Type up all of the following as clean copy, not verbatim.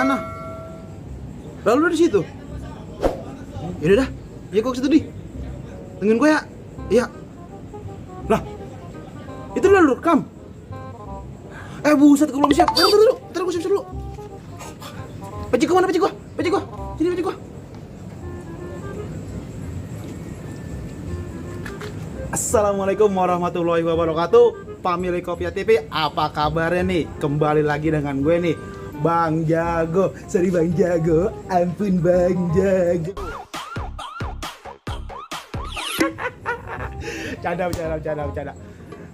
sana. Lalu lu di situ. Yaudah dah. Ya gua ke situ di. Tungguin gua ya. Iya. Lah. Itu lu rekam. Buset, gua belum siap. Ntar gua siap dulu. Peci gua mana peci gua? Sini peci gua. Assalamualaikum warahmatullahi wabarakatuh. Pemilik Kopiah TV, apa kabarnya nih? Kembali lagi dengan gue nih, Bang Jago. Sorry Bang Jago, ampun Bang Jago. Canda.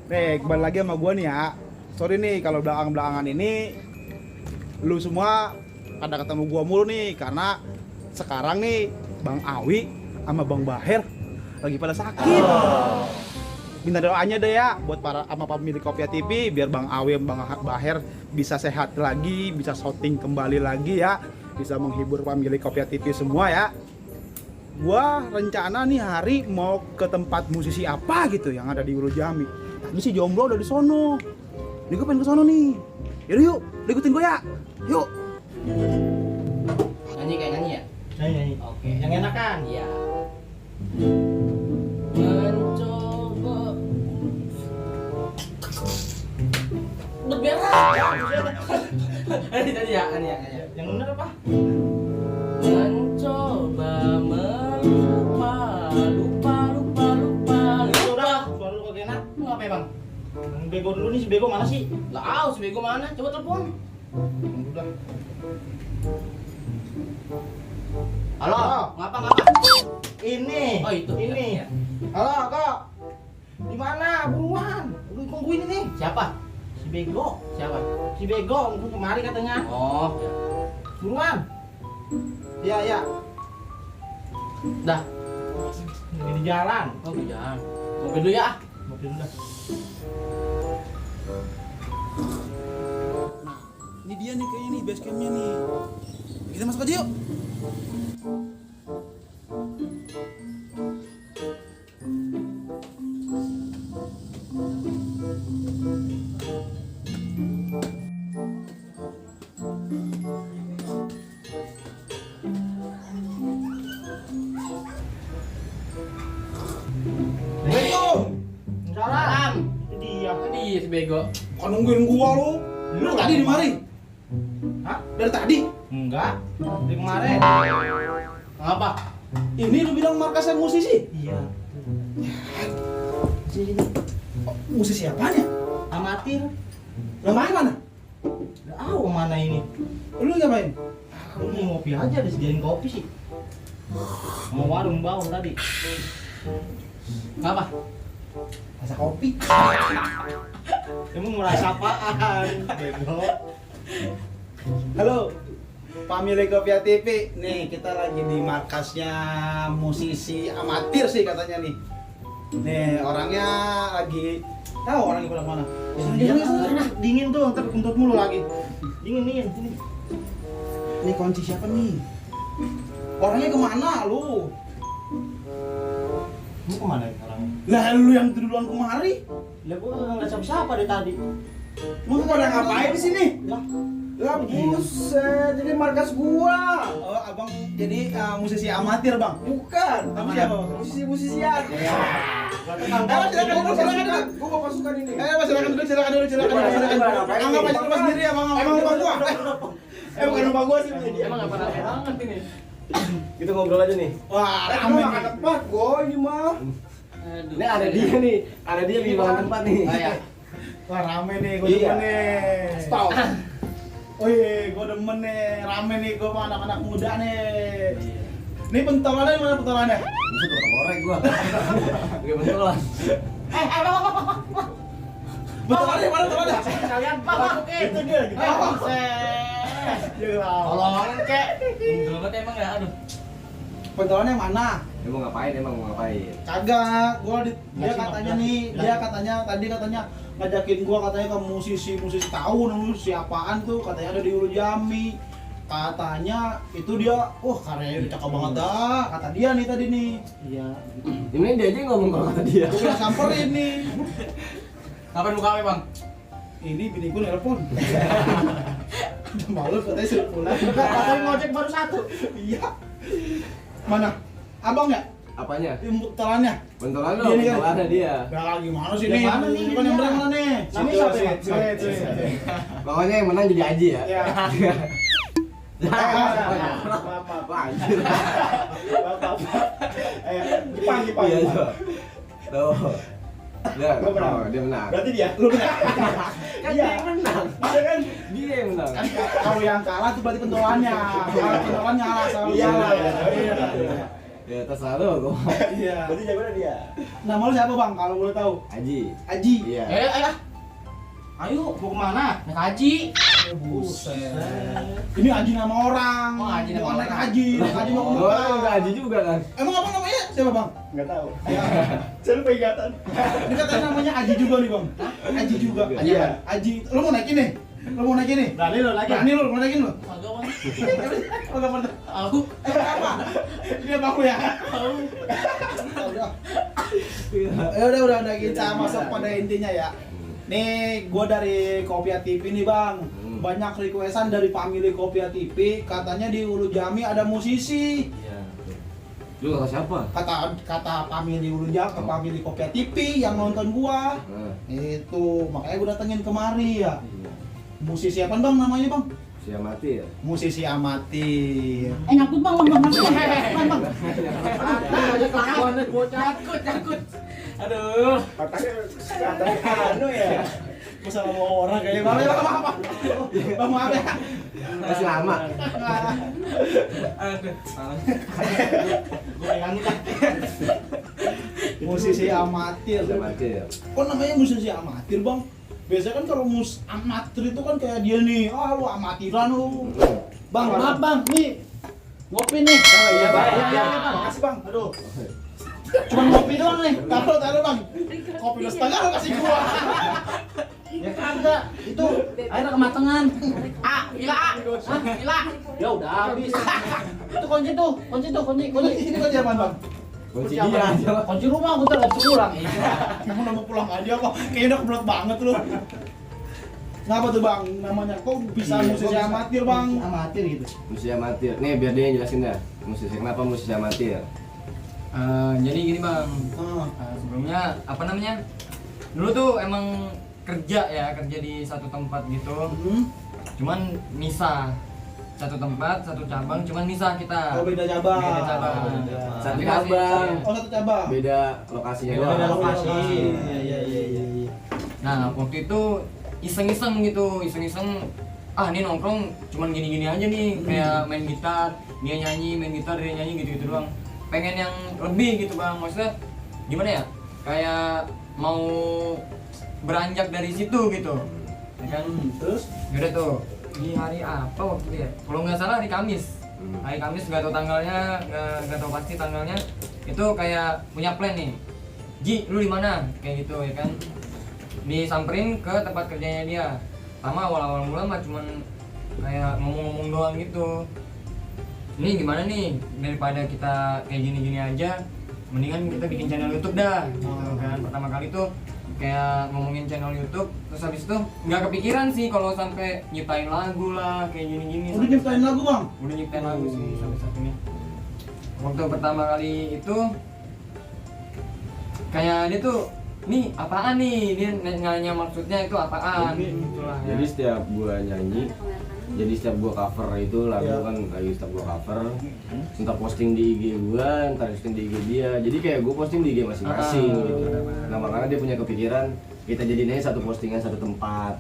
Nih, kembali lagi sama gue nih ya. Sorry nih kalau belakangan ini lu semua pada ketemu gue mulu nih, karena sekarang nih Bang Awi sama Bang Baher lagi pada sakit. Minta doanya deh ya buat para sama pemilik Kopiah TV biar Bang Awi Bang Baher bisa sehat lagi, bisa syuting kembali lagi ya, bisa menghibur pemilik Kopiah TV semua ya. Gua rencana nih hari mau ke tempat musisi apa gitu yang ada di Urujami. Tadi si Jomblo udah di sono. Nih gue pengen ke sono nih. Yaudah yuk, ikutin gue ya. Yuk. Nyanyi ya? Nyanyi. Oke. Yang enakan? Iya. Mencoba berberak. Tadi ya. Yang bener apa? Mencoba lupa. Udah, suara lu kagak enak. Lu ngapain, Bang? Yang bego dulu nih, si bego mana sih? Lah, si bego mana? Coba telepon. Udah. Halo, ngapa? Ini. Oh, itu. Ini. Ya. Halo, Kak. Di mana? Buruan. Lu tungguin ini. Siapa? Si bego. Siapa? Si bego, lu kemari katanya. Oh, ya. Buruan. Iya. Dah. Ini di jalan. Oh, jangan. Mobil dulu ya. Mobil dulu dah. Nah, ini dia nih kayaknya nih base campnya nih. Kita masuk aja yuk. Assalamualaikum. Salam. Itu dia. Tadi si bego. Bukan nungguin gua lu. Lu tadi di mari. Hah? Dari tadi. Enggak. Dari kemarin. Ngapa? Ini lu bilang markasnya musisi. Iya. Sini. Oh, musisi apanya? Amatir. Yang main mana? Nggak tahu mana ini. Lu ngapain? Aku mau ngopi aja, disediain kopi sih. Mau warung bawang tadi. Ngapa? Rasa kopi. Kamu merasa apaan? Bego. Halo, pemilik Kopiah TV. Nih, kita lagi di markasnya musisi amatir sih katanya nih. Nih, orangnya lagi tahu orangnya pada mana. Dingin tuh, ntar kentut mulu lagi. Dingin. Sini. Ini kunci siapa nih? Orangnya kemana lu? Lu kemana sekarang? Lah lu yang duluan kemari? Lah gua nggak ngeliat siapa dari tadi. Lu pada ngapain di sini? Lah buset, jadi markas gua. Oh, abang jadi musisi amatir, Bang? Bukan. Kamu siapa? Musisi-musisian. Silakan. Gua mau pasukan ini. Silakan dulu. Anggap aja lu sendiri ya, Bang. Emang rumah gua. Bukan rumah gua sih ini. Emang apa banget ini? Kita ngobrol aja nih. Wah, rame nih. Tempat, gua ini mah. Aduh. Ini ada dia nih, ada dia di bawah tempat nih. Oh, ya. Wah, rame nih, gua Iya. demen nih. Stop. Wih, gua demen nih, rame nih gua sama anak-anak muda nih. Ini pentolannya mana pentolannya? Bisa tuh korek gua. Oke, betul lah. Pentolannya mana pentolannya? Kalian masukin. Itu dia gitu. Ya Allah. Tolongin kek. Dulu banget emang ya, aduh. Pentolannya mana? Dia mau ngapain emang mau ngapain? Kagak, dia Ngasih katanya ngasih. nih, dia katanya tadi ngajakin gua katanya ke musisi tahu namanya siapaan tuh, katanya ada di Urujami. Katanya itu dia, wah karyanya udah cakep banget dah, kata dia nih tadi nih. Iya. Ini dia aja yang ngomong kalau kata dia. Gua udah samperin nih. Kapan buka apa, Bang? Ini bini gua nelpon. Udah malu katanya suruh pulang. Katanya ngojek baru 1. Iya. Mana? Abang ya? Apanya? Imbutannya. Bentolan lo, Dia nih kan? bentolannya dia. Nah, lagi mana sih Yang nih? mana nih? Bukan yang bener mana nih? Namanya Situ, siapa, situ, Bang? situ, situ. Pokoknya yang menang jadi Aji ya. Iya. Maaf. Wah, anjir. Maaf. Jepang. Iya, tuh. Tuh. Dia, Gua menang. oh, dia menang. Berarti dia, lu benar. Kan Iya. dia yang menang. Iya kan? Dia yang menang. Kan kalau yang kalah tuh berarti pentolannya. Kalau pentolannya kalah sama Iya, dia. iya. Ya terserah lo, gua. Iya. Berarti jagoannya dia. Nama lu siapa bang? Kalau boleh tahu? Aji. Aji. Iya. Ayo, mau kemana? Naik haji. Buset. Ini Aji nama orang. Oh, Aji nama Bukan naik orang. haji. Naik haji mau Oh, kemana? udah Aji juga kan? Emang apa namanya? Siapa bang? Enggak tahu. Ya. Saya lupa ingatan. Ini katanya namanya Aji juga nih bang. Aji juga. Iya. Aji. Lu mau naik ini? Lu mau naik ini? Berani lo lagi. Berani lu mau naikin lu? Kagak, Bang. Oh enggak pernah. Aku Apa? Ini abang lu ya? tahu. Udah kita masuk pada intinya ya. Nih, gua dari Kopia TV nih bang. Banyak requestan dari family Kopia TV. Katanya di Ulu Jami ada musisi. Iya. Lu kata siapa? Kata family Ulu Jami, family Kopia TV yang nonton gua. Nah, Itu makanya gua datengin kemari ya. iya. Musisi apa bang namanya bang? Siapa mati ya? Musisi amatir. Nyakut bang. Kelakuannya bocah. Nyakut. Aduh. Katanya anu ya. Gua salah bawa orang kayaknya. Maaf. Bang maaf ya. Masih lama. Aduh. Gue pegang kan. Musisi amatir. Siapa mati ya? Kok namanya musisi amatir bang? Biasanya kan kalau amatir itu kan kayak dia nih, lu amatiran lu. Bang, maaf bang, nih ngopi nih. Oh iya, Bang. Iya, bang. Makasih bang. Aduh. Cuma ngopi doang nih. Taruh bang. Kopi lu setengah lu kasih gua. Ya kagak. Itu airnya kematangan. Gila. Ya udah habis. Itu kunci tuh. Ini kan zaman bang. Kunci dia aja. Kunci rumah gua enggak bisa pulang. Kamu udah mau pulang aja kok. Kayaknya udah kebelet banget lu. Kenapa tuh bang? Namanya kok bisa Iya, musisi kok bisa? amatir bang? Amatir gitu. Musisi amatir. Nih biar dia yang jelasin dah. Musisi kenapa musisi amatir? Jadi gini bang, Ah. sebelumnya apa namanya? Dulu tuh emang kerja di satu tempat gitu. Cuman misah satu tempat, satu cabang, cuman misah kita. Oh beda cabang. Beda cabang. Satu Tapi cabang. Oh satu cabang. Beda lokasinya Beda doang. lokasi. Iya. Nah waktu itu iseng-iseng gitu, ah ini nongkrong cuman gini-gini aja nih, kayak main gitar, dia nyanyi, main gitar, dia nyanyi gitu-gitu doang. Pengen yang lebih gitu bang, maksudnya gimana ya? Kayak mau beranjak dari situ gitu, ya kan? Terus? Yaudah tuh, di hari apa waktu itu ya? Kalau nggak salah hari Kamis. Hari Kamis nggak tahu tanggalnya, nggak tahu pasti tanggalnya. Itu kayak punya plan nih. Ji, lu di mana? Kayak gitu ya kan? Disamperin ke tempat kerjanya dia. Sama awal-awal mula mah cuman kayak ngomong-ngomong doang gitu. Ini gimana nih, daripada kita kayak gini-gini aja, mendingan kita bikin channel YouTube dah gitu kan. Pertama kali tuh kayak ngomongin channel YouTube, terus habis itu nggak kepikiran sih kalau sampai nyiptain lagu lah kayak gini-gini. Udah nyiptain lagu bang? Udah nyiptain lagu sih sampai saat ini. Waktu pertama kali itu kayak dia tuh, nih apaan nih, dia nanya maksudnya itu apaan gitulah ya. Jadi setiap gua nyanyi, jadi setiap gua cover itu lagu Iya. kan lagi setiap gua cover, entar posting di IG gua, entar posting di IG dia. Jadi kayak gua posting di IG masing-masing gitu. Nah makanya dia punya kepikiran kita jadiin aja satu postingan satu tempat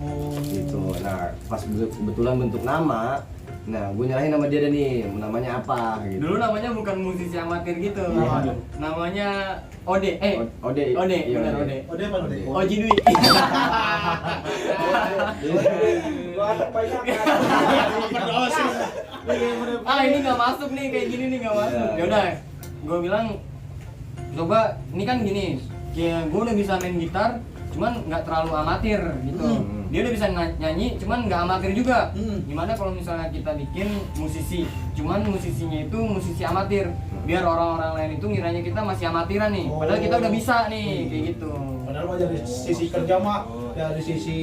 gitu. Nah pas kebetulan bentuk nama, nah gue nyerahin nama dia deh nih, namanya apa gitu. Dulu namanya bukan musisi amatir gitu. Iya. Namanya Ode. Ode, Ode, iya, benar Ode. Ode. Oh dia apa nih? Oji Dwi. Gua anak banyak. Berdosis. Ah ini nggak masuk nih, kayak gini nih nggak masuk. Iya. Yaudah, gue bilang coba ini kan gini, kayak gue udah bisa main gitar, cuman nggak terlalu amatir gitu. Dia udah bisa nyanyi, cuman nggak amatir juga. Gimana kalau misalnya kita bikin musisi, cuman musisinya itu musisi amatir, biar orang-orang lain itu ngiranya kita masih amatiran nih, padahal kita udah bisa nih, kayak gitu. Padahal mah dari sisi kerja mah Ya di sisi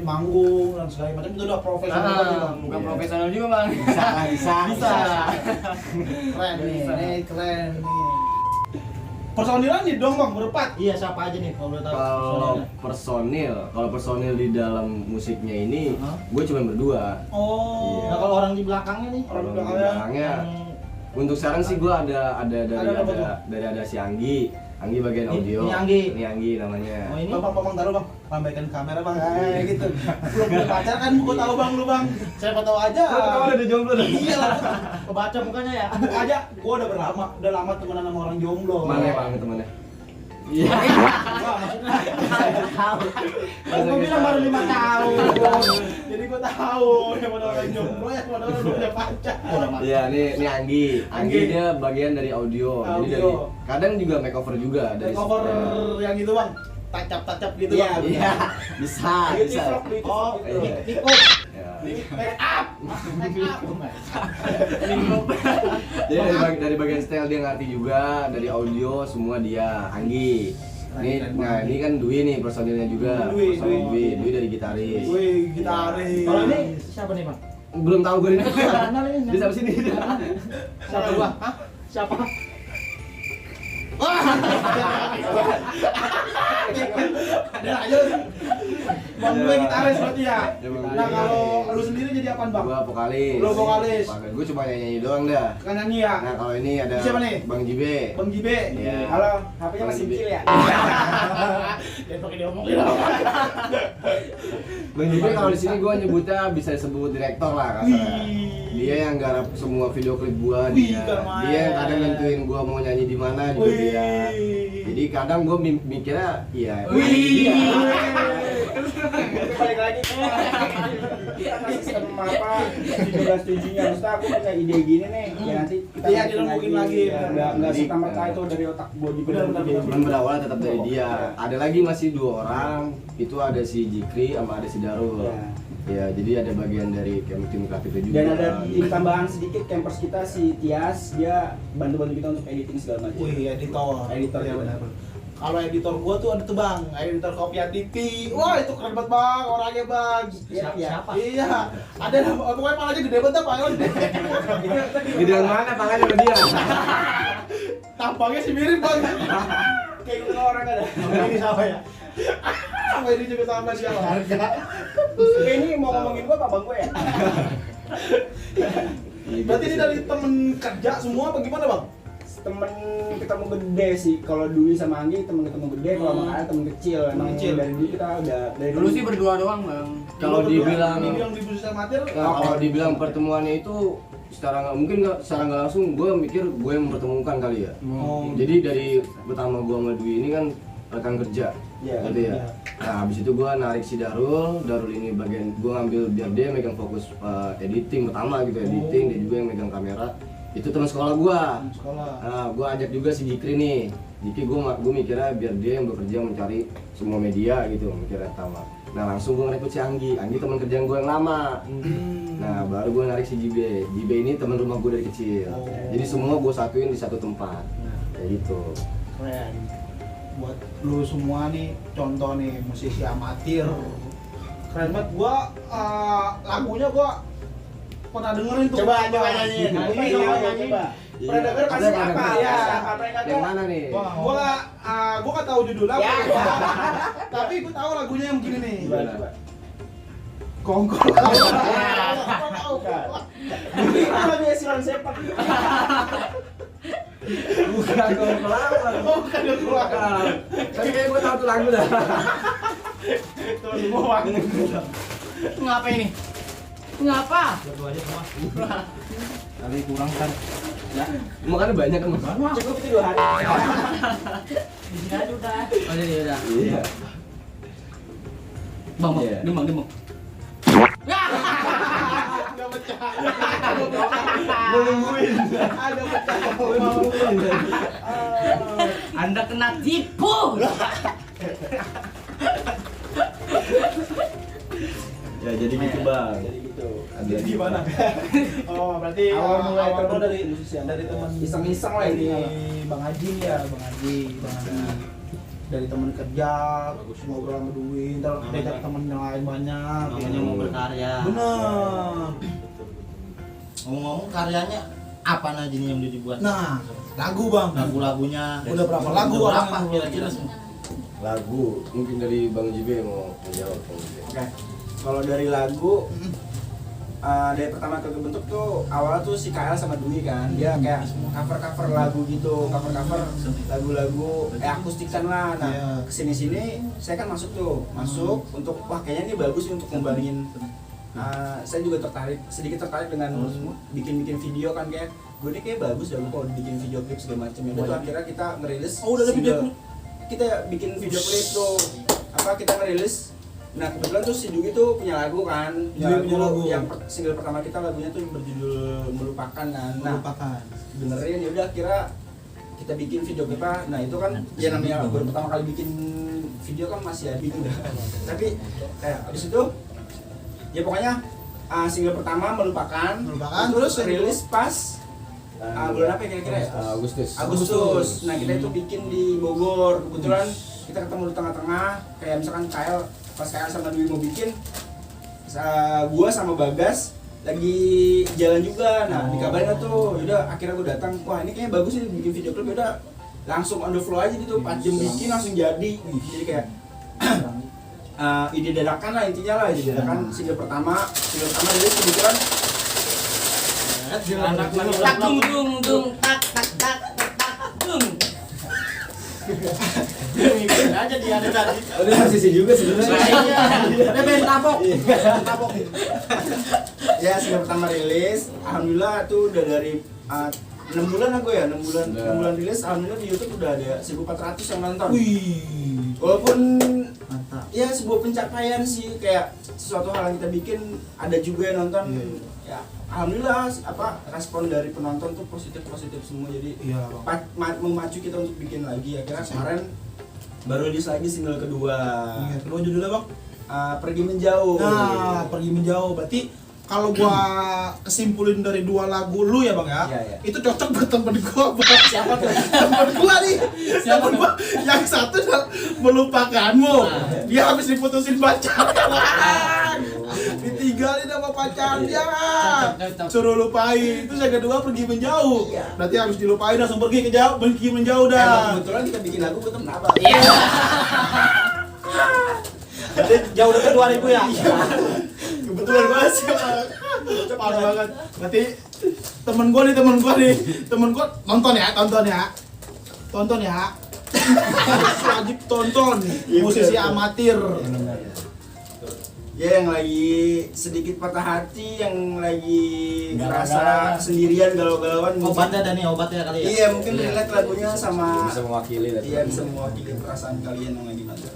manggung dan segala macam itu udah profesional banget nih, Bang. Bukan Iya. profesional juga bang. Bisa. Keren nih, ini keren nih. Personilnya nih dong Bang, berempat. Iya, siapa aja nih kalau boleh tahu? Kalau personil di dalam musiknya ini, Hah? gue cuma berdua. Oh. Nah, kalau orang di belakangnya nih, Orang Kalau di di belakangnya. belakangnya, yang untuk sekarang sih gue ada apa tuh? dari si Anggi bagian audio. Ini Anggi. Ini Anggi namanya. Oh, ini Bang, taruh Bang, lambaikan kamera Bang, kayak gitu. Belum punya pacar kan, gua tahu Bang lu Bang. Siapa tahu aja. udah jomblo dah. Iya lah, kebaca mukanya ya. buka aja. Gua udah lama temenan sama orang jomblo. Mana ya Bang temannya? Iya. Wah, maksudnya tahu. Kan gua bilang baru 5 tahun. Jadi gua tahu yang mana orang jomblo, yang mana orang punya pacar. Iya, ini Anggi. Anggi Anggi. dia bagian dari audio. Jadi Audio. dari kadang juga makeover juga dari Cover yang itu Bang, tacap-tacap gitu Bang. Iya, bisa. Beauty vlog, beauty Oh, vlog gitu. iya. Niko. Ya. Make up. Make up. Jadi dari bagian style dia ngerti juga, dari audio semua dia, Anggi. Ini kan Dwi nih personilnya juga. Dwi. Dwi dari gitaris. Wih, gitaris. Kalau ini siapa nih, Bang? Belum tahu gue ini. Kenal ini. Dia sampai sini. Siapa gua? Hah? Siapa? Ada aja. Bang gue gitaris berarti ya. Ya, Bang. Nah, kalau lu sendiri jadi apaan Bang? Gua vokalis. Lu vokalis. Gue cuma nyanyi doang dah. Kan nyanyi ya. Nah, kalau ini ada Siapa nih? Bang Jibe. Bang Jibe. Iya. Halo, HP-nya Bang masih Jibe. kecil ya? Jangan pakai diomongin. Bang Jibe kalau di sini gue nyebutnya bisa disebut direktor lah kasarnya. Wih. Dia yang garap semua video klip gua, Wih, dia. keren. Dia yang kadang nentuin gua mau nyanyi di mana juga dia. Jadi kadang gua mikirnya iya. Wih. Balik lagi sistem apa 17-7-nya Maksudnya aku punya ide gini nih ya nanti kita Iya, masukin dirembukin lagi. ya, nggak Jadi, serta-merta itu dari otak body Benar. Cuman berawal tetap dari dia. Ada lagi masih 2 orang. Itu ada si Jikri sama ada si Darul. Ya. Ya, jadi ada bagian dari tim kreatifnya juga. Dan ada tim tambahan sedikit campers kita si Tias, dia bantu-bantu kita untuk editing segala macam. Wih, editor ya, benar. Kalau editor gua tuh ada tuh Bang, editor Kopiah TV. Wah, itu keren banget Bang, orangnya Bang. Siapa? Iya. Ada pokoknya palanya gede banget Pak. Gedean mana tangannya sama dia? Tampangnya sih mirip Bang. Kayak gitu orang ada. Ini sama ya. Sama ini juga sama siapa? Kayak ini mau ngomongin gua apa bang gue ya? Berarti ini dari temen kerja semua apa gimana Bang? Temen ketemu gede sih, kalau Dwi sama Anggi temen ketemu gede, kalau sama Kalian temen kecil. Emang Kecil. dari dulu kita udah dari Dulu sih berdua doang bang. Kalau dibilang di Busur Amatir, kalau dibilang pertemuannya itu secara nggak langsung gue mikir gue yang mempertemukan kali ya. Oh. Jadi dari pertama gue sama Dwi ini kan rekan kerja, Iya, gitu ya. Nah habis itu gue narik si Darul ini bagian gue ngambil biar dia megang fokus editing pertama gitu, editing dia juga yang megang kamera. Itu teman sekolah gue. sekolah. Nah gue ajak juga si Jikri nih. Jikri gue mikirnya biar dia yang bekerja mencari semua media gitu, mikirnya pertama. Nah langsung gue ngerekrut si Anggi teman kerjaan gue yang lama. Nah baru gue narik si Jibe ini teman rumah gue dari kecil. Oh. Jadi semua gue satuin di satu tempat, kayak gitu. Keren. Buat lu semua nih, contoh nih musisi amatir. Keren banget. Gua lagunya gua pernah dengerin tuh. Coba nyanyiin. Coba. Pernah denger pasti Ada apa? pernah Ya. denger. Yang mana nih? Gua nggak tahu judulnya. Ya. Tapi gua tahu lagunya yang begini nih. Coba. Kongkol. Ini lagunya Silan Sepak. Bukan gue pelawak. Oh, kan dia keluar. Tapi kayak gue tahu tuh lagu dah. Tuh semua. Ngapa ini? Ngapa? Berdua aja semua. Kali kurang kan. Ya, makanya banyak kan. Cukup itu 2 hari. Di sini aja udah. Oh jadi udah. Iya. Bang, Iya. dia bang. Agak pecah. Gue nungguin. Agak pecah. Anda kena tipu. Ya jadi gitu bang. Jadi gitu. Ada Gimana? Oh, berarti Awal mulai awal dari musisi dari teman iseng-iseng lah ini. Bang Haji ya, Bang Haji. dari teman kerja, ngobrol sama duit, ntar diajak temen yang lain banyak. Namanya mau berkarya. Bener. Ngomong-ngomong karyanya apa aja nih yang udah dibuat? Nah, lagu bang. Lagu-lagunya. Udah berapa lagu Udah orang berapa yang kira-kira semua? Lagu mungkin dari Bang JB mau menjawab Bang JB. Oke. Kalau dari lagu dari pertama kali bentuk tuh awalnya tuh si KL sama Dwi kan dia kayak cover lagu gitu, cover lagu-lagu akustikan lah. Nah Iya. kesini saya kan masuk untuk wah kayaknya ini bagus sih untuk ngembangin. Saya juga sedikit tertarik dengan bikin video kan, kayak gue ini kayak bagus dah kalau bikin video klip segala macam. Itu akhirnya kita ngerilis. Oh, udah ada video single. Kita bikin video klip tuh kita ngerilis. Nah kebetulan tuh si Dugi tuh punya lagu kan, Punya lagu. yang single pertama kita lagunya tuh berjudul Melupakan kan. Nah Melupakan. dengerin ya udah kira kita bikin video klipnya. Nah itu kan ya namanya baru pertama kali bikin video kan masih gitu dah. Tapi abis itu ya pokoknya single pertama Melupakan Terus rilis pas bulan apa ya kira-kira ya? Agustus. Nah kita itu bikin di Bogor. Kebetulan kita ketemu di tengah-tengah, kayak misalkan pas KL sama Dwi mau bikin, gua sama Bagas lagi jalan juga. Nah dikabarin tuh, yaudah akhirnya gua datang. Wah ini kayaknya bagus nih bikin video klip. Yaudah langsung on the flow aja gitu, 4 jam bikin langsung jadi. Jadi kayak ide dadakan lah intinya lah, ide dadakan single pertama rilis kebetulan. Anak Tak dung dung dung tak tak tak tak dung. Ngikutin aja dia ada tadi. Udah posisi juga sebenarnya. Dia main tabok. Ya single pertama rilis, alhamdulillah tuh udah dari 6 bulan aku ya, 6 bulan rilis, alhamdulillah di YouTube udah ada 1.400 yang nonton. Wih. Walaupun Mantap. ya sebuah pencapaian sih, kayak sesuatu hal yang kita bikin ada juga yang nonton. Ya alhamdulillah respon dari penonton tuh positif semua, jadi Iya bang. memacu kita untuk bikin lagi. Akhirnya kemarin baru rilis lagi single kedua, Kedua judulnya bang. Pergi Menjauh. Nah, Pergi Menjauh. Berarti kalau gua kesimpulin dari 2 lagu lu ya bang ya, Iya. itu cocok buat temen gua. Siapa tuh? Temen gua nih. Temen gua yang satu Melupakanmu. Dia habis diputusin pacarnya. Ditinggalin sama pacarnya. Suruh lupain. Itu yang kedua Pergi Menjauh. Berarti habis dilupain langsung pergi menjauh Emang dah. kebetulan kita bikin lagu buat temen apa? Jadi jauh dekat 2000 ya. Kebetulan banget sih. Parah banget. Berarti temen gua nih, temen gua nonton ya. Wajib tonton. Musisi amatir. Ya yang lagi sedikit patah hati, yang lagi ngerasa sendirian, galau-galauan. Obatnya ada nih, obatnya kali ya. Iya mungkin relate lagunya sama. Bisa mewakili lah. Iya bisa mewakili perasaan kalian yang lagi ada.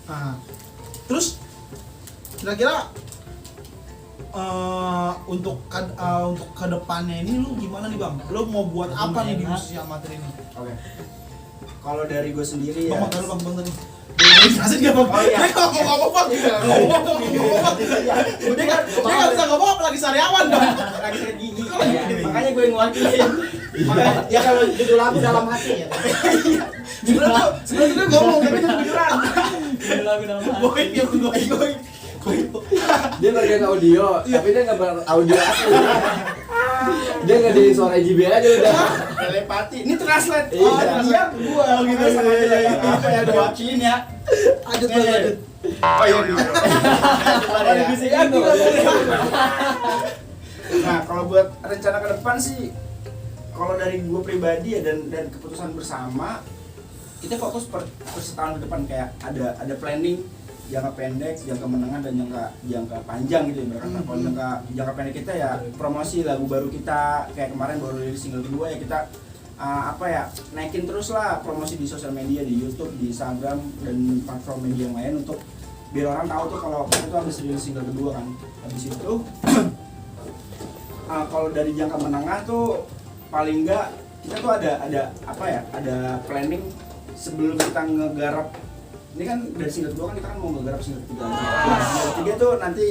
Nah, terus kira-kira untuk kedepannya ini lu gimana nih bang? Lu mau buat apa nih di musisi amatir ini? Oke. Kalau dari gue sendiri ya. Bang, bang tadi. Jelasin gak bang? Oh iya. Dia nggak mau ngomong bang. Dia nggak bisa ngomong apalagi sariawan bang. Lagi sakit gigi. Makanya gue ngewakilin. Makanya Ya kalau judul lagu dalam hati ya. sebenarnya gue ngomong tapi itu kejujuran. Judul lagu dalam hati. Boy, dia boy. Dia bagian audio, tapi dia nggak audio asli. Dia nggak jadi suara JB aja udah. Telepati. Ini translate. Iya. Dia gua gitu. Apa ya diwakilin ya. Lanjut. Oh iya nih. Nah, kalau buat rencana ke depan sih kalau dari gue pribadi ya dan keputusan bersama, kita fokus per setahun ke depan, kayak ada planning jangka pendek, jangka menengah dan jangka panjang gitu ya. Kalau jangka pendek kita ya promosi lagu baru kita, kayak kemarin baru rilis single kedua ya, kita naikin terus lah promosi di sosial media, di YouTube, di Instagram dan platform media yang lain, untuk biar orang tahu tuh kalau kita tuh habis rilis single kedua kan. Habis itu kalau dari jangka menengah tuh paling enggak kita tuh ada planning sebelum kita ngegarap. Ini kan dari single kedua kan kita kan mau ngegarap single ketiga. Single ketiga tuh nanti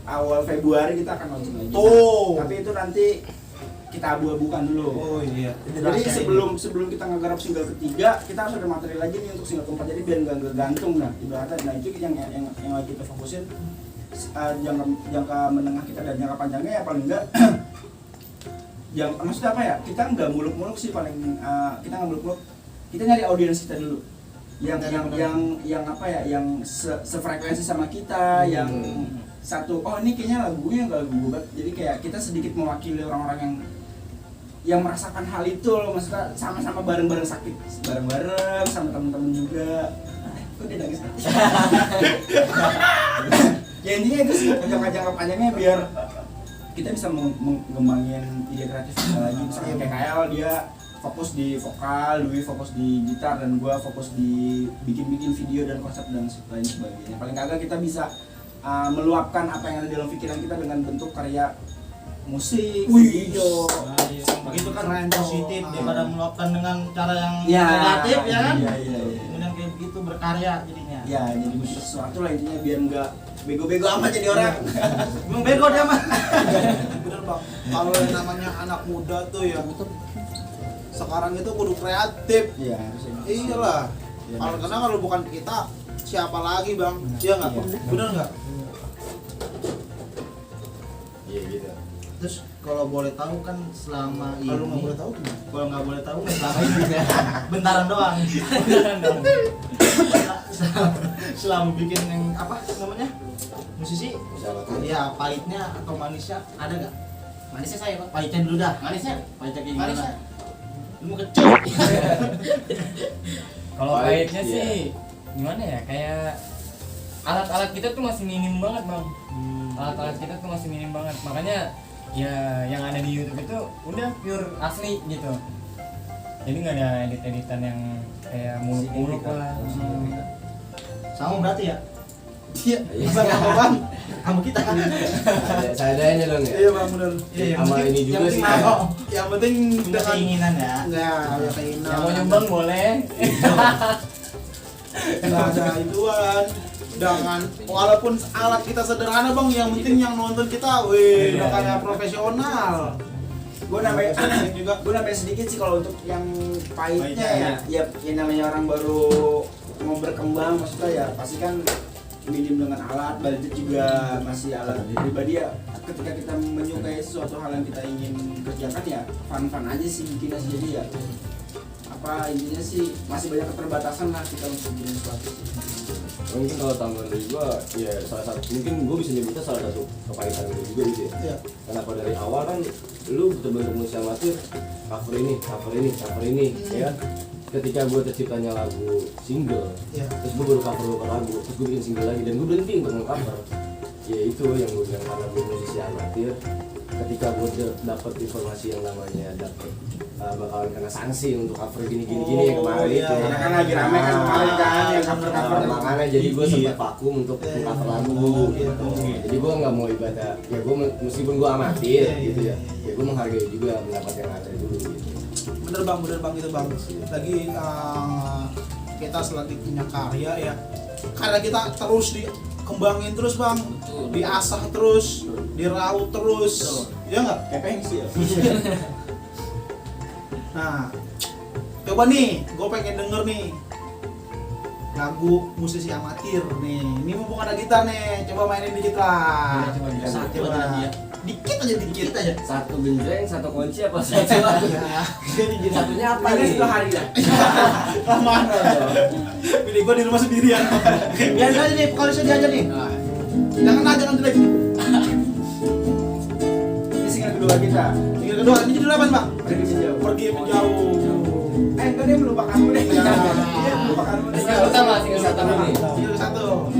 awal Februari kita akan launching lagi. Oh. Tapi itu nanti kita abu-abukan dulu. Oh iya. Jadi sebelum kita ngegarap single ketiga, kita harus ada materi lagi nih untuk single keempat. Jadi biar nggak gantung nah ibaratnya. Nah itu yang lagi kita fokusin jangka menengah kita dan jangka panjangnya ya paling enggak yang maksudnya apa ya? Kita nggak muluk-muluk sih paling kita nggak muluk-muluk. Kita nyari audiens kita dulu. Yang apa ya? Yang sefrekuensi sama kita, yang satu ini kayaknya lagunya nggak lagu gue banget. Jadi kayak kita sedikit mewakili orang-orang yang merasakan hal itu loh, maksudnya sama-sama bareng-bareng sakit bareng-bareng sama temen-temen juga. Kok dia nangis? Ya intinya itu sih jangka panjangnya biar kita bisa mengembangin ide kreatif kita lagi. Misalnya kayak Kyle dia fokus di vokal, Dwi fokus di gitar, dan gua fokus di bikin video dan konsep dan lain sebagainya. Paling kagak kita bisa meluapkan apa yang ada dalam pikiran kita dengan bentuk karya musik, video. Begitu kan positif daripada meluapkan dengan cara yang Ya, negatif ya kan? Iya. Kemudian kayak begitu berkarya jadinya. Ya, jadi sesuatu lah intinya biar nggak bego-bego amat jadi orang. Emang bego dia mah. Bener bang, kalau yang namanya anak muda tuh ya sekarang itu kudu kreatif. Iya, harusnya. Iyalah. Iya, Karena kalau bukan kita, siapa lagi bang? Iya nggak? Iya. Bener nggak? Iya gitu. Terus kalau boleh tahu kan selama ini Kalau nggak boleh tahu gimana? kalau nggak boleh tahu kan selama ini ya bentaran doang. Selama bikin yang apa namanya musisi ya pahitnya atau manisnya ada nggak? Manisnya saya pak. Pahitnya dulu dah. Pahitnya kayak gimana? Lu mau kecil. Kalau Pahit, pahitnya iya. sih gimana ya, kayak alat-alat kita tuh masih minim banget bang. Alat-alat kita tuh masih minim banget, makanya ya yang ada di YouTube itu udah pure asli gitu. Jadi nggak ada edit-editan yang kayak muluk-muluk lah. Sama berarti ya? Iya. Bisa apa bang? Kamu kita kan. Seadanya dong ya. Iya bang bener. Sama ini juga sih. Yang penting Punya keinginan ya. Nggak ada keinginan. Yang mau nyumbang boleh. Nggak ada ituan. Jangan, walaupun alat kita sederhana bang, yang penting yang nonton kita, wih, udah kayak profesional. Gue nambahin sedikit sih kalau untuk yang pahitnya ya namanya orang baru mau berkembang, maksudnya ya pasti kan minim dengan alat, budget juga masih alat pribadi ya. Ketika kita menyukai sesuatu hal yang kita ingin kerjakan ya fun aja sih bikinnya sih, jadi ya apa intinya sih masih banyak keterbatasan lah kita untuk bikin sesuatu sih. Mungkin kalau tambahan dari gua ya salah satu, mungkin gua bisa nyebutnya salah satu kepahitan gua juga gitu ya. Iya. Kenapa dari awal kan lu betul-betul musisi amatir, cover ini, ya kan? Ketika gua terciptanya lagu single, Iya. terus gua baru cover beberapa lagu, terus gua bikin single lagi dan gua berhenti untuk nge-cover. Ya itu yang gua bilang, karena gua musisi amatir, ketika gua dapet informasi yang namanya bakalan kena sanksi untuk cover gini yang kemarin iya. itu. Karena kan lagi rame kan kemarin kan yang cover Makanya jadi gue sempat vakum untuk cover lagu gitu. Jadi gue nggak mau ibadah, ya gue meskipun gue amatir gitu ya, ya gue menghargai juga pendapat yang ada dulu gitu. Bener bang itu bang. Lagi kita selagi punya karya ya, karya kita terus dikembangin terus bang, diasah terus, diraut terus, ya nggak? kepeng sih ya. Nah, coba nih, gue pengen denger nih lagu musisi amatir nih. Ini mumpung ada gitar nih, coba mainin dikit lah. Coba Satu Coba. aja dia. Dikit aja. Satu genjreng, satu kunci apa satu lagu? Satunya apa Ini nih? sudah hari dah. Lama. Pilih gue di rumah sendirian. Biar aja nih, kalau saya diajar nih. Jangan jelek. Ini single kedua kita. Tinggal kedua, ini judul apa bang? Pergi menjauh. Pergi menjauh. Enggak, dia melupakanmu deh. Ya. Dia melupakanmu deh. Single pertama nih. Judul satu.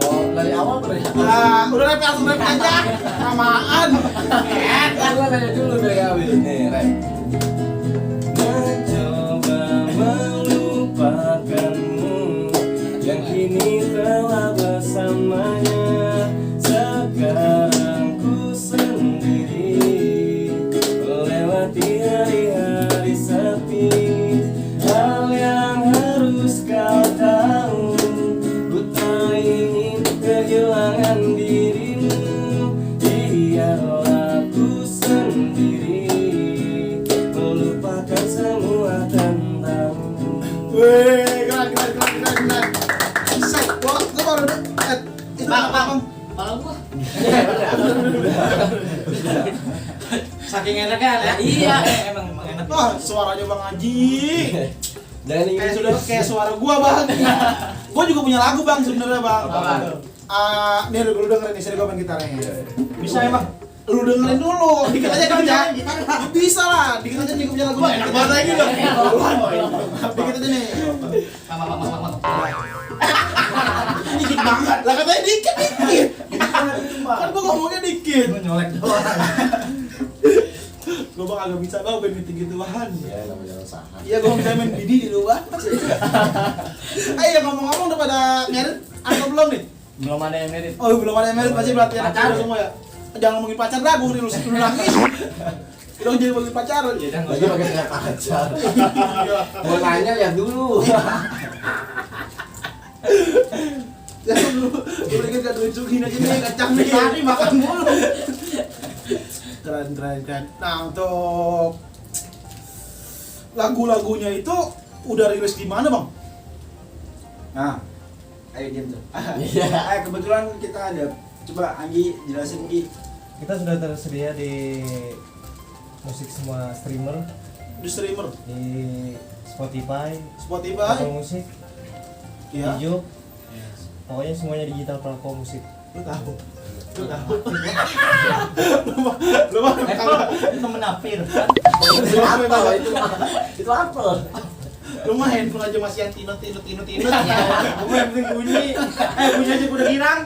Mau dari awal tuh ya? Nah, udah langsung rap aja. Samaan. Kan gue nanya dulu dari awal. Nih, rap. Mencoba melupakanmu yang kini telah bersamanya. Sekarang ku sendiri melewati hari-hari sepi. Hal yang harus kau tahu, ku tak ingin kehilangan dirimu. Biarlah ku sendiri keren. Set, gua baru itu Bang. Kepala gua. Saking enaknya ya. Iya, emang enak. Wah, suaranya Bang Haji. Dan ini Kayak suara gua, Bang. Gua juga punya lagu, Bang, sebenarnya, Bang. Nih lu dengerin nih, sini gua main gitarnya. Bisa emang. Lu dengerin dulu, dikit aja kan ya. Bisa lah, dikit aja nih gua punya lagu. Enak banget lagi dong. Dikit aja nih. Dikit banget. Lah katanya dikit. Kan gua ngomongnya dikit. Nyolek doang. Gua bang agak bisa bang main gitu-gituan. ya namanya usaha. Iya gua bisa main bidi di luar. Ayo ngomong-ngomong udah pada merit atau belum nih? Belum ada yang merit. Oh belum ada yang merit pasti berarti anak Pacar. muda semua ya. Jangan ngomongin pacar dah, gua nih lu nangis. Udah jadi ngomongin pacaran. Ya udah Lagi pakai tanya pacar. Mau nanya lihat dulu. Ya lu lagi gak tunjukin aja nih kacang nih. Tadi makan mulu. Keren. Nah untuk lagu-lagunya itu udah rilis di mana bang? Nah, ayo diam tuh. Iya. Kebetulan kita ada, coba Anggi jelasin Anggi. Kita sudah tersedia di musik semua streamer, Di streamer, di Spotify, Spotify, Apple Music, ya. YouTube, pokoknya semuanya digital platform musik. Lu tahu. Lu mah Temen Apir. Itu apa? lu mah handphone aja masih yang tinut. Gue yang penting bunyi. Bunyi aja udah girang.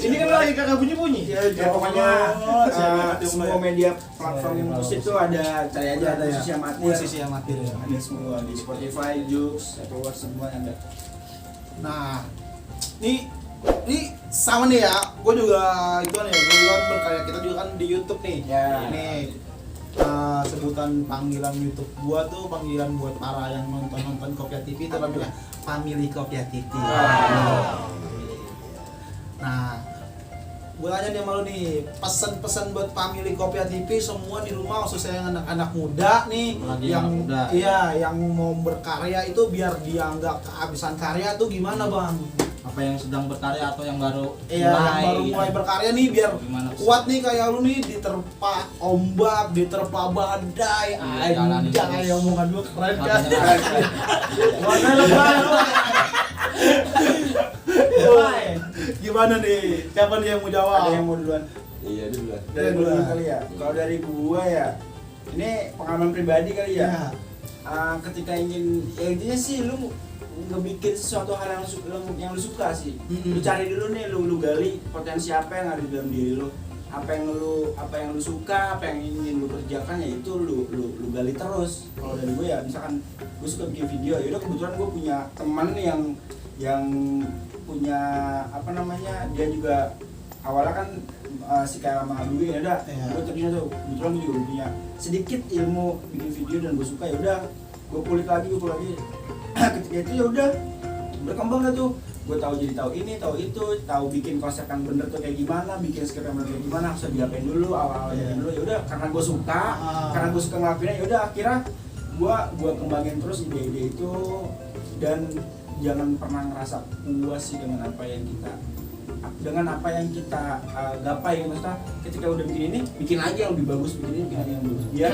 Ini kan lagi kagak bunyi. Ya pokoknya semua media platform musik tuh ada, cari aja ada musisi amatir. Musisi amatir ya. Ada semua di Spotify, Joox, Apple Watch semua ada. Nah, ini sama nih ya, gue juga itu nih, gue juga kan berkarya, kita juga kan di YouTube nih. Ya. Ini sebutan panggilan YouTube gua tuh panggilan buat para yang nonton Kopia TV itu namanya Family Kopia TV. Nah, gue tanya nih sama lu nih, pesan-pesan buat Family Kopia TV semua di rumah, khususnya yang anak-anak muda nih, Lagi yang anak muda. iya, yang mau berkarya itu biar dia nggak kehabisan karya tuh gimana bang? Apa yang sedang berkarya atau yang baru Iya, yang baru mulai berkarya nih biar Gimana? kuat nih kayak lu nih diterpa ombak, diterpa badai, jalanin anjay terus. omongan gua keren kan? Katanya Mana lebar lu? Gimana nih? Siapa nih yang mau jawab? Ada yang mau duluan? Iya dulu. Dari dulu kali ya. Kalau dari gua ya, ini pengalaman pribadi kali ya. Ya. Ketika ingin, ya intinya sih lu ngebikin sesuatu hal yang lu suka sih. Mm-mm. Lu cari dulu nih, lu gali potensi apa yang ada di dalam diri lu. Apa yang lu suka, apa yang ingin lu kerjakan, ya itu lu gali terus. Kalau dari gue ya, misalkan gue suka bikin video, ya udah kebetulan gue punya teman yang punya apa namanya, dia juga awalnya kan si kayak sama Dwi ya udah, Iya. gue terjun tuh, kebetulan gue juga punya sedikit ilmu bikin video dan gue suka, ya udah gue kulik lagi ketika itu ya udah berkembang lah tuh, gue jadi tahu ini, tahu itu, tahu bikin konsep yang bener tuh kayak gimana, bikin script yang bener kayak gimana, harus diapain dulu, awal-awalnya dulu, ya udah karena gue suka, ngelakuinnya, ya udah akhirnya gue kembangin terus ide-ide itu, dan jangan pernah ngerasa puas sih dengan apa yang kita gapai, maksudnya ketika udah bikin ini, bikin lagi yang lebih bagus, bikin lagi yang bagus, biar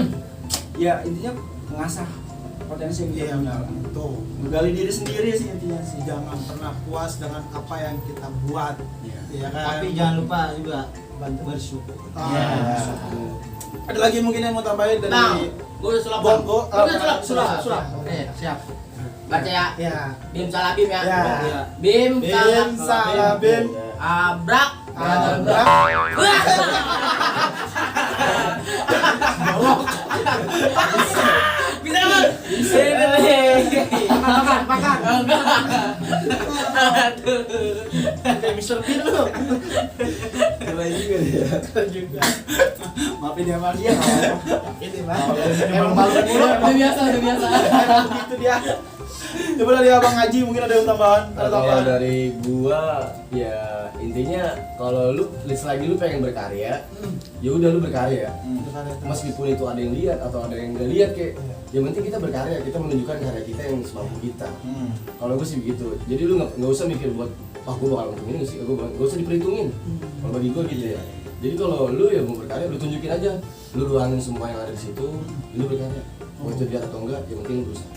ya intinya mengasah potensi yang kita Iya, punya. tuh. Menggali diri sendiri sih intinya sih. Jangan pernah puas dengan apa yang kita buat. Iya kan? Tapi jangan lupa juga bersyukur. Ada lagi mungkin yang mau tambahin dari Nah, gue udah sulap. Bang, Gua udah sulap. sulap. Oke, siap. Baca ya. Ya. Bim salah bim ya. Ya. Bim Bim salah bim. Abrak. Abrak. Bisa kan? Bisa. Makan. Kayak Mr. Bean lu. Keren juga dia. Juga. Maafin ya Mas. Iya. Ini Mas. Emang malu mulu. Udah biasa. Begitu dia. Coba dari Abang Haji mungkin ada yang tambahan. Ada Kalau tambahan. dari gua ya intinya kalau lu selagi lu pengen berkarya, ya udah lu berkarya. Meskipun itu ada yang lihat atau ada yang nggak lihat kayak, yang penting kita berkarya, kita menunjukkan karya kita yang semampu kita. Kalau gue sih begitu. Jadi lu nggak usah mikir buat, gue bakal untungin nggak sih? Gue nggak usah diperhitungin. Kalau bagi gue gitu ya. Jadi kalau lu ya mau berkarya, lu tunjukin aja. Lu ruangin semua yang ada di situ, lu berkarya. Mau itu lihat atau enggak, yang penting lu berusaha.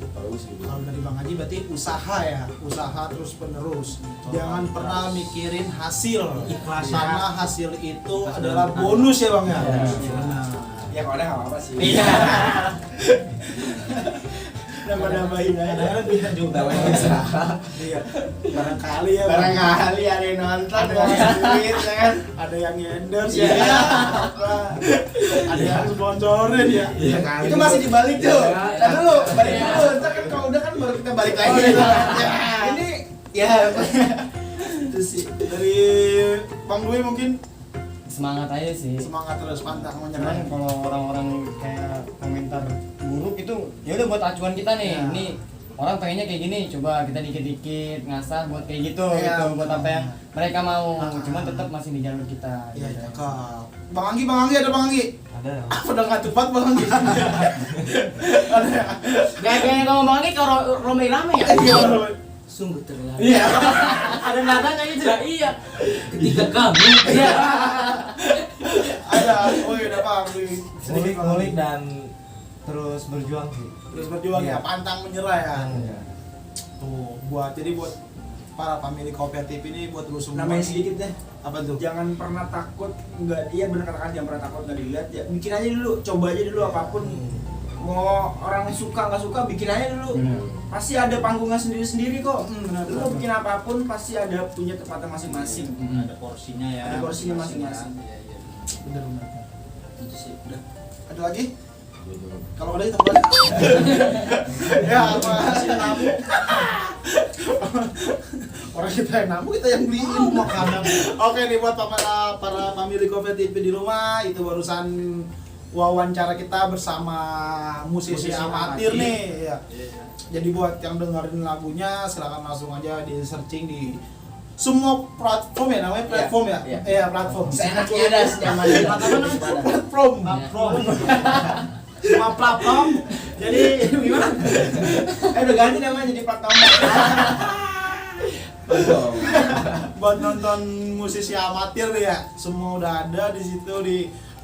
Kalau gue sih gitu. Kalau dari Bang Haji berarti usaha ya, usaha terus penerus. Jangan pernah mikirin hasil. Ikhlas ya. Karena hasil itu adalah bonus ya Bang ya. Benar. Ya kalau ada nggak apa-apa sih. Iya. Nambah-nambahin aja. Kadang-kadang kita juga iya. Barangkali ya Bang. Barangkali ada yang nonton, ada yang duit ya kan. Ada yang endorse ya. Ada yang sponsorin ya. Itu masih dibalik tuh. Nah dulu, balik dulu. Ntar kan kalau udah kan baru kita balik lagi. Ya, ini ya Itu sih dari Bang Dwi mungkin Semangat aja sih. semangat terus pantang Cuman menyerah. kalau orang-orang kayak komentar buruk itu ya udah buat acuan kita nih. Ya. Nih orang pengennya kayak gini, coba kita dikit-dikit ngasah buat kayak gitu Ya, gitu buat apa yang mereka mau. Ah. Cuman tetap masih di jalur kita. Iya, gitu. cakep. Bang Anggi ada Bang Anggi. Ada. Udah nggak tepat Bang Anggi. Ada ya? Gaya-gaya kalau Bang ini kalau rame-rame ya. Iya. Sungguh terlalu. Iya. Ada nadanya gitu. Iya. Ketika kamu. Iya. Ada. Oh iya, udah Bang Anggi. Ngulik dan terus berjuang sih. Terus berjuang ya, Iya. pantang menyerah ya. Iya. Tuh, buat para pemilik kooperatif ini buat lu semua. namanya sedikit deh. Apa tuh? Jangan pernah takut nggak, iya benar katakan jangan pernah takut nggak dilihat ya. Bikin aja dulu, coba aja dulu apapun. Mau orang suka nggak suka bikin aja dulu. Pasti ada panggungnya sendiri-sendiri kok. Benar, Lu mau bikin apapun pasti ada punya tempatnya masing-masing. Ada porsinya ya. Ada porsinya masing-masing. Iya, iya. Bener. Itu sih. Udah. Ada lagi? Kalau ada kita boleh. Ya, apa hasil namu? Orang kita yang namu, kita yang beliin makanan. Oke nih buat para pemilik kooperatif di rumah, itu barusan wawancara kita bersama musisi amatir nih. Ya. Jadi buat yang dengerin lagunya silakan langsung aja di searching di semua platform ya, namanya platform ya. Iya. Iya, platform. Seenaknya ada senyamannya. Platform. Semua platform. Jadi gimana? Udah ganti namanya jadi platform. Buat nonton musisi amatir nih ya, semua udah ada di situ,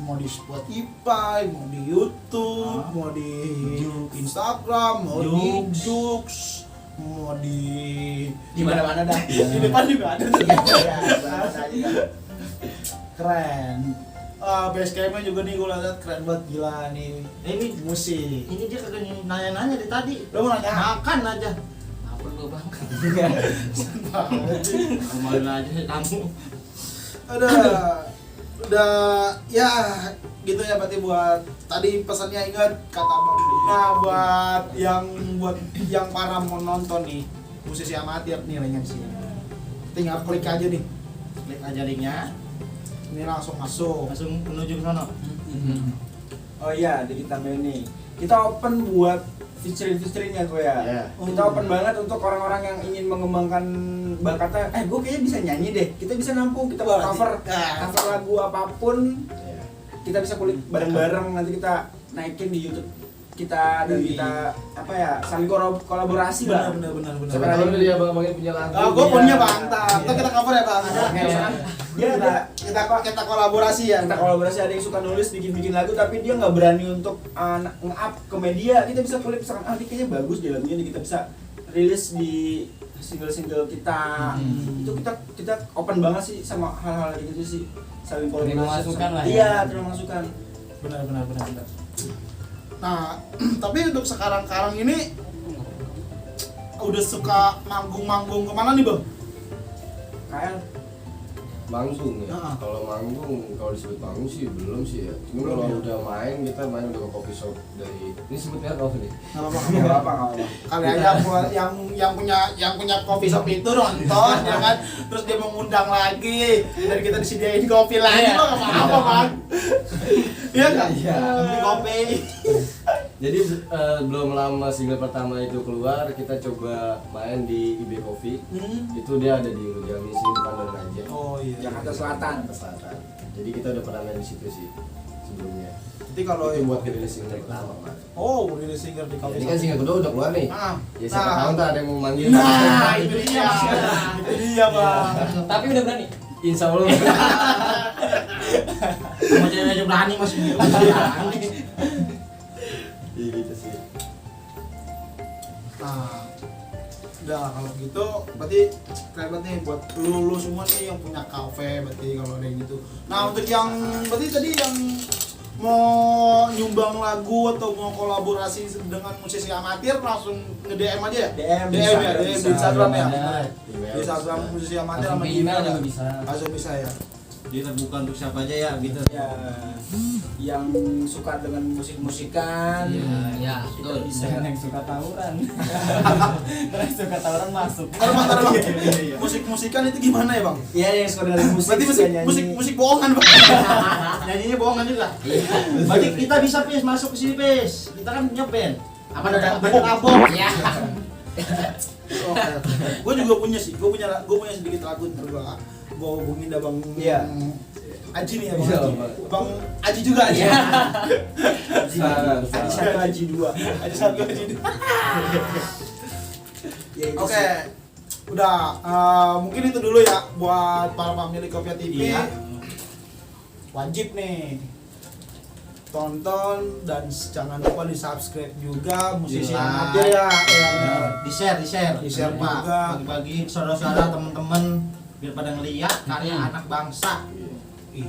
mau di Spotify, mau di YouTube, mau di Instagram, mau di Joox, mau di mana-mana dah. Di depan juga ada tuh. Ya, bahasa aja. Keren. Basecampnya juga nih gue liat keren banget, gila nih. Ini Musik. ini dia kagak nanya-nanya dari tadi. Lo mau nanya? Makan aja. Apa lu bang? Kemarin aja kamu. Udah ya gitu ya, berarti buat tadi pesannya ingat kata Bang. Nah buat yang para mau nonton nih musisi amatir nih ringnya sih, tinggal klik aja nih, Klik aja linknya. ini langsung masuk. Langsung menuju ke sana. Oh iya, jadi tambahin nih. Kita open buat featuring-featuringnya kok ya. Iya. Kita open banget untuk orang-orang yang ingin mengembangkan bakatnya. Gue kayaknya bisa nyanyi deh. Kita bisa nampung, kita cover lagu apapun. Kita bisa kulik bareng-bareng, nanti kita naikin di YouTube kita dan kita apa ya, saling kolaborasi lah. Benar. Sampai tahu dia abang-abangnya punya lagu. Gue punya Bang, ntar kita cover ya Bang. Dia ada Kita kolaborasi ya. kita kolaborasi, ada yang suka nulis bikin lagu tapi dia nggak berani untuk nge-up ke media. Kita bisa kulik misalkan kayaknya bagus di lagunya, kita bisa rilis di single-single kita. Itu kita open banget sih sama hal-hal kayak gitu sih, saling kolaborasi. Terima masukan lah ya. Iya, terima masukan. Benar. Nah, tapi untuk sekarang ini udah suka manggung kemana nih Bang? KL. Manggung ya. Heeh. Kalau manggung, kalau disebut manggung sih belum sih ya. Cuma kalau udah main, kita main udah ke coffee shop dari ini sebutnya apa nih? Nggak apa-apa. Kali aja buat yang punya coffee shop itu nonton ya kan, terus dia mengundang lagi dan kita disediain kopi lagi, mah nggak apa-apa Bang. Iya nggak? Beli kopi. Jadi belum lama single pertama itu keluar, kita coba main di IB Coffee. Itu dia ada di Rujami sini depan Bandar Aceh. Oh iya. Jakarta Selatan. Jakarta Selatan. Jadi kita udah pernah main di situ sih sebelumnya. Jadi kalau Itu buat rilis single pertama, Mas. oh rilis single di Ini kan single kedua udah keluar nih. Ah, Ya siapa tahu ntar ada yang mau manggil. nah itu dia. Itu dia bang. Tapi udah berani. Insya Allah. Sama cewek aja berani masih gitu. Iya gitu sih. Nah, udah kalau gitu berarti keren banget nih buat lu semua nih yang punya kafe berarti kalau ada yang gitu. Nah untuk yang berarti tadi yang mau nyumbang lagu atau mau kolaborasi dengan musisi amatir langsung nge-DM aja ya? DM DM ya, DM di Instagram ya? Ada. Di Instagram musisi amatir Langsung sama ke email email juga ya? bisa. Langsung bisa ya? Dia terbuka untuk siapa aja ya gitu. Ya, yang suka dengan musik-musikan. Ya, Kita betul. bisa. Jangan yang suka tawuran. Kalau yang suka tawuran masuk. Kalau mantar bang, musik-musikan itu gimana ya bang? Iya, yang suka dengan musik. Berarti suka nyanyi. musik bohongan bang? Nyanyinya bohongan juga. Berarti kita bisa Pis masuk ke sini Pis. Kita kan punya band. Apa ada band abok? Ya. Gue juga punya sih, gue punya sedikit lagu ntar gue hubungin dah bang. Iya. Aji nih ya bang. Iya, Aji. Bang. Bang Aji juga Aji. Aji 1, Aji 2. Aji satu Aji dua. Ya, itu Oke, sih. udah mungkin itu dulu ya buat para pemilik Kopia TV. Iya. Wajib nih tonton dan jangan lupa di subscribe juga musisi Di-like. amatir ya. Di share Di-share Pak. juga. Bagi-bagi saudara-saudara teman-teman biar pada ngeliat karya anak bangsa. Ih.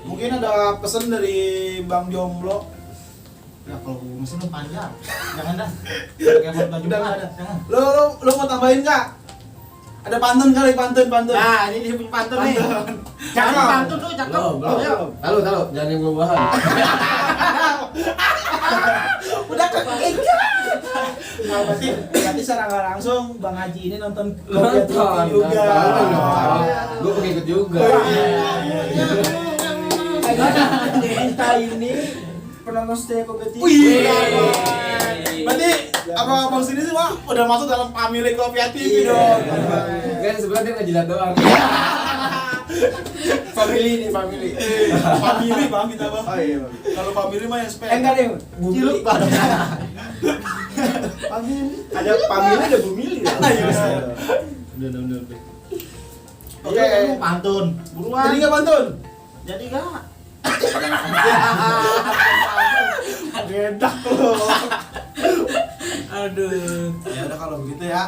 Mungkin ada pesan dari Bang Jomblo. Ya kalau mesin lu panjang. Jangan dah. Pakai foto juga Udah, ada. Jangan. Lo mau tambahin nggak? Ada pantun kali pantun. Nah, ini dia punya pantun nih. Jangan Cakep. pantun tuh, cakep. Belum. Ayo. Tahu, jangan yang buah-buahan. Udah kekejar. Nah, berarti secara nggak langsung Bang Haji ini nonton Kopia TV juga. Gue pengikut juga. Kita ini penonton setia Kopia TV. Wih. Berarti apa Bang sini sih Pak udah masuk dalam pemilik Kopia TV dong. Kan sebenarnya dia ngejilat doang. Family nih, family. Family Bang kita Bang. Oh iya. Kalau family mah yang spek. Enggak deh, Ciluk, Pak. Ada family ada bumili. Udah. Oke. Ayo, pantun. Buruan. Jadi nggak pantun? Jadi enggak? Gedak loh. Aduh. Ya udah kalau begitu ya.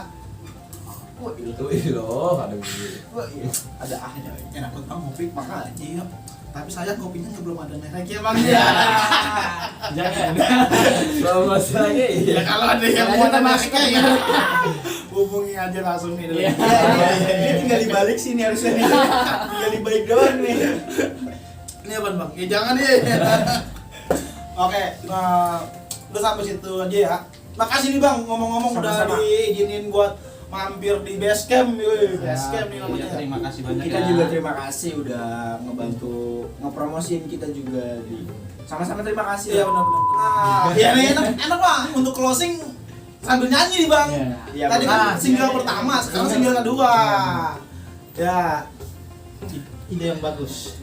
Itu loh, ada begini. Wah, iya. Ada ahnya. Enak banget Bang ngopi makasih ya. Tapi saya kopinya belum ada mereknya Bang ya. Jangan. Kalau masalahnya Ya iya. kalau ada yang mau ada mereknya ya. Hubungi aja langsung nih. Iya. Ini tinggal dibalik sini harusnya nih. Tinggal dibalik doang nih. Ini apa Bang? Ya jangan nih. Oke, udah sampai situ aja ya. Makasih nih Bang, ngomong-ngomong udah Sama-sama. diizinin buat mampir di base camp, base camp nih namanya. Iya, terima kasih banyak Kita ya. juga terima kasih udah ngebantu ngepromosiin kita juga di. Sama-sama terima kasih. Iya benar-benar. Ya nih enak Bang untuk closing sambil nyanyi nih Bang. Iya, Tadi benar. kan single pertama, sekarang single kedua. Ya, Ide yang bagus.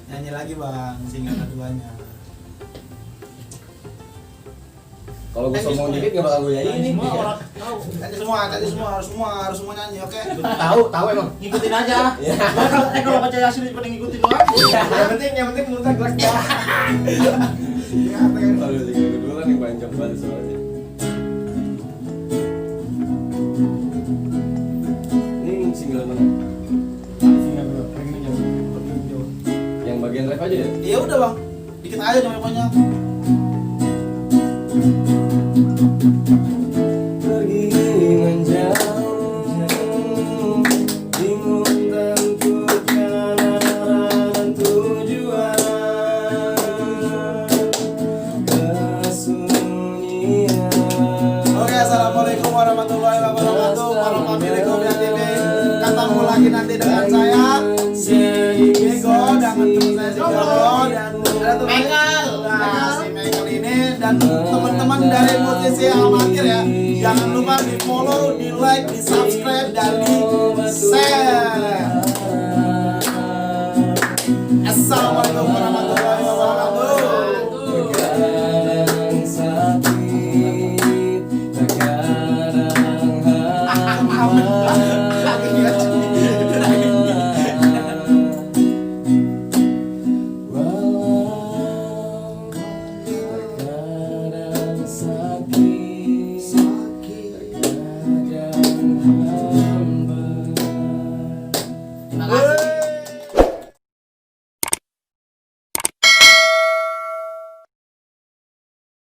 nyanyi lagi Bang single keduanya. Kalau gue sombong dikit nggak bakal gue nyanyi. Semua orang tahu. Tadi harus semua nyanyi, oke? Tahu emang. Ngikutin aja. Kalau baca Yasin pada ngikutin doang. Yang penting menurut gue ya. Kalau tiga kedua kan yang panjang banget soalnya. Ini single mana? Single bro, pergi jauh. Yang bagian ref aja ya? Ya udah Bang, dikit aja jangan banyak. Pergi menjauh, bingung tentukan arah dan tujuan, kesunyian. Oke, assalamualaikum warahmatullahi wabarakatuh. Para pemilik Kopia TV, ketemu lagi nanti dengan saya si Bego dengan teman saya si Bego dan ada tuh Mengel. Nah, si Mengel ini dan teman-teman dari musisi amatir ya. Jangan lupa di follow, di like, di subscribe, dan di share. Assalamualaikum warahmatullahi wabarakatuh.